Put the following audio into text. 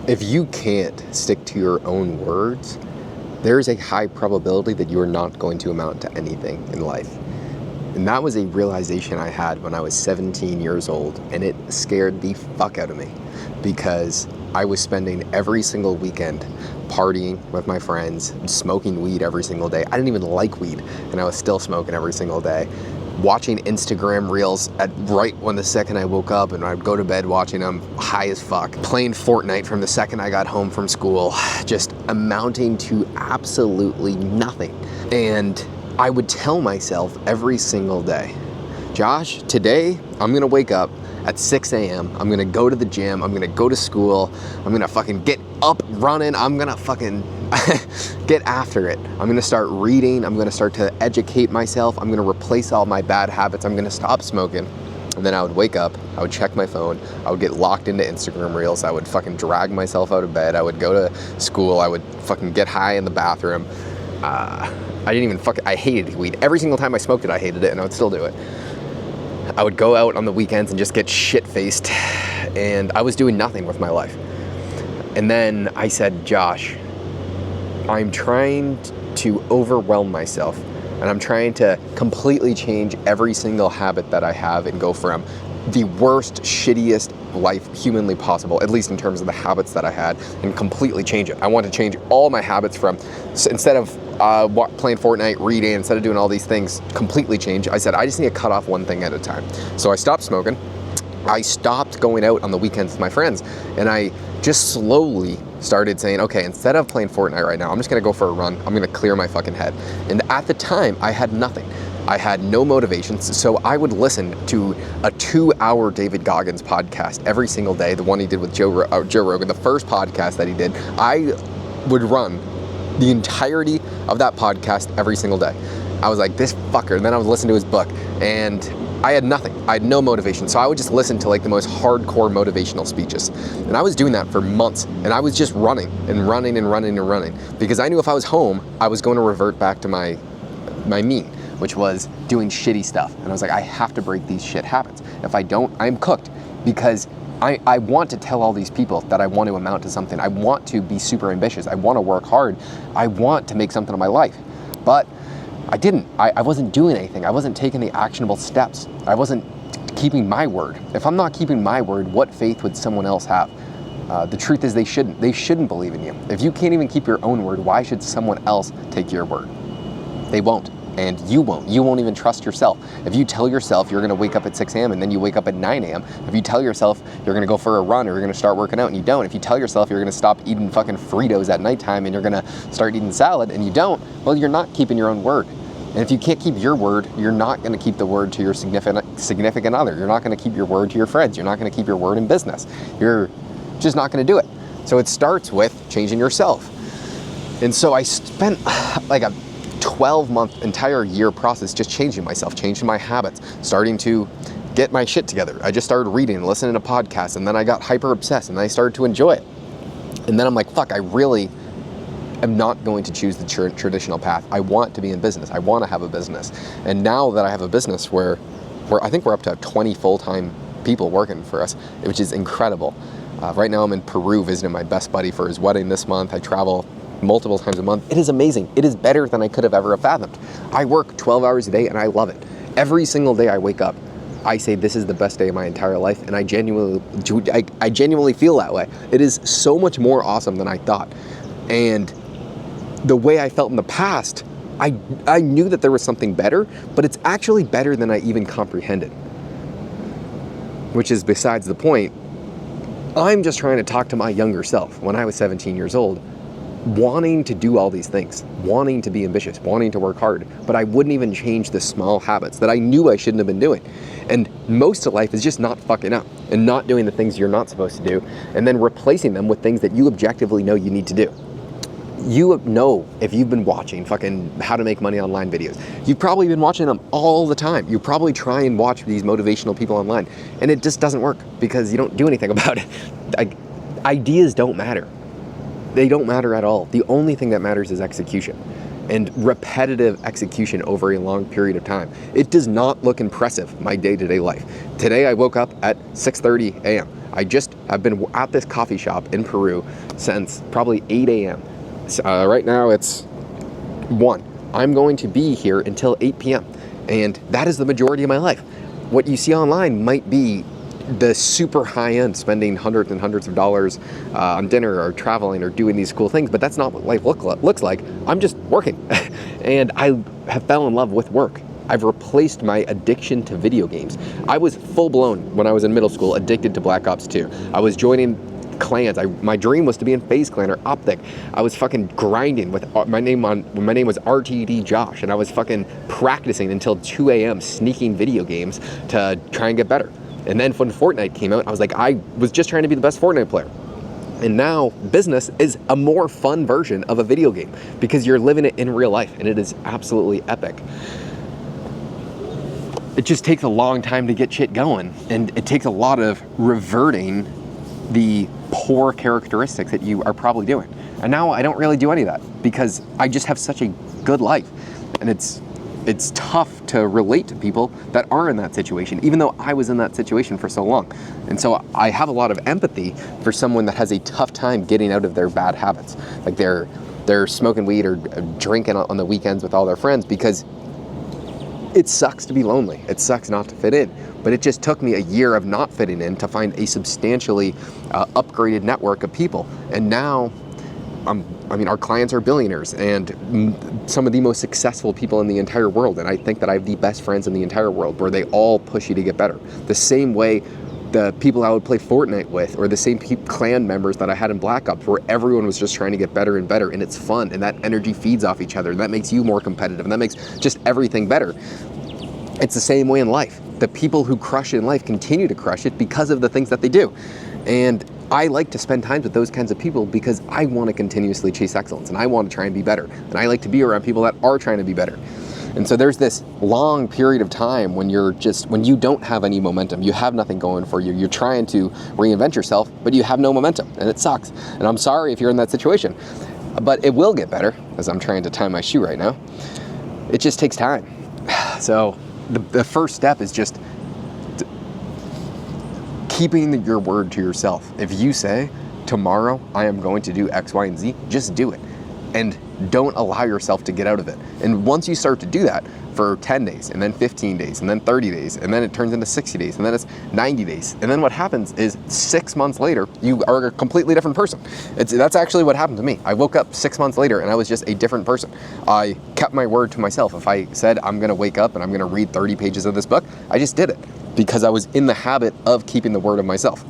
if you can't stick to your own words, there's a high probability that you are not going to amount to anything in life. And that was a realization I had when I was 17 years old, and it scared the fuck out of me because I was spending every single weekend partying with my friends, smoking weed every single day. I didn't even like weed, and I was still smoking every single day. Watching Instagram reels at right when the second I woke up, and I'd go to bed watching them high as fuck. Playing Fortnite from the second I got home from school, just amounting to absolutely nothing. And I would tell myself every single day, Josh, today I'm gonna wake up at 6 a.m. I'm gonna go to the gym, I'm gonna go to school, I'm gonna fucking get up running, I'm gonna fucking get after it. I'm gonna start reading, I'm gonna start to educate myself, I'm gonna replace all my bad habits, I'm gonna stop smoking. And then I would wake up, I would check my phone, I would get locked into Instagram reels, I would fucking drag myself out of bed, I would go to school, I would fucking get high in the bathroom. I hated weed. Every single time I smoked it, I hated it, and I would still do it. I would go out on the weekends and just get shit-faced, and I was doing nothing with my life. And then I said, Josh, I'm trying to overwhelm myself, and I'm trying to completely change every single habit that I have and go from the worst, shittiest life humanly possible, at least in terms of the habits that I had, and completely change it. I want to change all my habits from, instead of playing Fortnite, reading, instead of doing all these things, completely change. I said, I just need to cut off one thing at a time. So I stopped smoking. I stopped going out on the weekends with my friends, and I just slowly started saying, okay, instead of playing Fortnite right now, I'm just gonna go for a run. I'm gonna clear my fucking head. And at the time, I had nothing. I had no motivations, so I would listen to a 2-hour David Goggins podcast every single day, the one he did with Joe Rogan, the first podcast that he did. I would run the entirety of that podcast every single day. I was like, this fucker, and then I would listen to his book, and I had nothing. I had no motivation, so I would just listen to like the most hardcore motivational speeches. And I was doing that for months, and I was just running and running and running and running, because I knew if I was home, I was going to revert back to my mean, which was doing shitty stuff. And I was like, I have to break these shit habits. If I don't, I'm cooked, because I want to tell all these people that I want to amount to something. I want to be super ambitious. I want to work hard. I want to make something of my life. But I didn't. I wasn't doing anything. I wasn't taking the actionable steps. I wasn't keeping my word. If I'm not keeping my word, what faith would someone else have? The truth is they shouldn't. They shouldn't believe in you. If you can't even keep your own word, why should someone else take your word? They won't. And you won't. You won't even trust yourself. If you tell yourself you're going to wake up at 6 a.m. and then you wake up at 9 a.m., if you tell yourself you're going to go for a run or you're going to start working out and you don't, if you tell yourself you're going to stop eating fucking Fritos at nighttime and you're going to start eating salad and you don't, well, you're not keeping your own word. And if you can't keep your word, you're not going to keep the word to your significant other. You're not going to keep your word to your friends. You're not going to keep your word in business. You're just not going to do it. So it starts with changing yourself. And so I spent like a 12-month entire year process just changing myself, changing my habits, starting to get my shit together. I just started reading and listening to podcasts, and then I got hyper obsessed and I started to enjoy it. And then I'm like, fuck, I really am not going to choose the traditional path. I want to be in business. I want to have a business. And now that I have a business where I think we're up to 20 full-time people working for us, which is incredible. Right now I'm in Peru visiting my best buddy for his wedding this month. I travel multiple times a month. It is amazing. It is better than I could have ever fathomed. I work 12 hours a day and I love it. Every single day I wake up, I say this is the best day of my entire life, and I genuinely feel that way. It is so much more awesome than I thought. And the way I felt in the past, I knew that there was something better, but it's actually better than I even comprehended. Which is besides the point. I'm just trying to talk to my younger self when I was 17 years old, wanting to do all these things, wanting to be ambitious, wanting to work hard, but I wouldn't even change the small habits that I knew I shouldn't have been doing. And most of life is just not fucking up and not doing the things you're not supposed to do, and then replacing them with things that you objectively know you need to do. You know, if you've been watching fucking how to make money online videos, you've probably been watching them all the time. You probably try and watch these motivational people online, and it just doesn't work because you don't do anything about it. Ideas don't matter. They don't matter at all. The only thing that matters is execution, and repetitive execution over a long period of time. It does not look impressive, my day-to-day life. Today I woke up at 6:30 a.m. I've been at this coffee shop in Peru since probably 8 a.m. Right now it's 1. I'm going to be here until 8 p.m. And that is the majority of my life. What you see online might be the super high end, spending hundreds and hundreds of dollars on dinner or traveling or doing these cool things, but that's not what life looks like. I'm just working. And I have fell in love with work. I've replaced my addiction to video games. I was full blown, when I was in middle school, addicted to Black Ops 2. I was joining clans. My dream was to be in FaZe Clan or Optic. I was fucking grinding with my name was RTD Josh, and I was fucking practicing until 2 a.m. sneaking video games to try and get better. And then when Fortnite came out, I was like, I was just trying to be the best Fortnite player. And now business is a more fun version of a video game because you're living it in real life, and it is absolutely epic. It just takes a long time to get shit going, and it takes a lot of reverting the poor characteristics that you are probably doing. And now I don't really do any of that because I just have such a good life. And it's tough to relate to people that are in that situation, even though I was in that situation for so long. And so I have a lot of empathy for someone that has a tough time getting out of their bad habits. Like they're smoking weed or drinking on the weekends with all their friends, because it sucks to be lonely. It sucks not to fit in. But it just took me a year of not fitting in to find a substantially upgraded network of people. And now, our clients are billionaires and some of the most successful people in the entire world. And I think that I have the best friends in the entire world, where they all push you to get better. The same way the people I would play Fortnite with, or the same clan members that I had in Black Ops, where everyone was just trying to get better and better, and it's fun, and that energy feeds off each other, and that makes you more competitive, and that makes just everything better. It's the same way in life. The people who crush it in life continue to crush it because of the things that they do. And I like to spend time with those kinds of people because I want to continuously chase excellence, and I want to try and be better. And I like to be around people that are trying to be better. And so there's this long period of time when when you don't have any momentum, you have nothing going for you, you're trying to reinvent yourself, but you have no momentum, and it sucks. And I'm sorry if you're in that situation, but it will get better, as I'm trying to tie my shoe right now. It just takes time. So the first step is just keeping your word to yourself. If you say, tomorrow I am going to do X, Y, and Z, just do it. And don't allow yourself to get out of it. And once you start to do that for 10 days, and then 15 days, and then 30 days, and then it turns into 60 days, and then it's 90 days. And then what happens is 6 months later, you are a completely different person. That's actually what happened to me. I woke up 6 months later and I was just a different person. I kept my word to myself. If I said I'm gonna wake up and I'm gonna read 30 pages of this book, I just did it because I was in the habit of keeping the word of myself.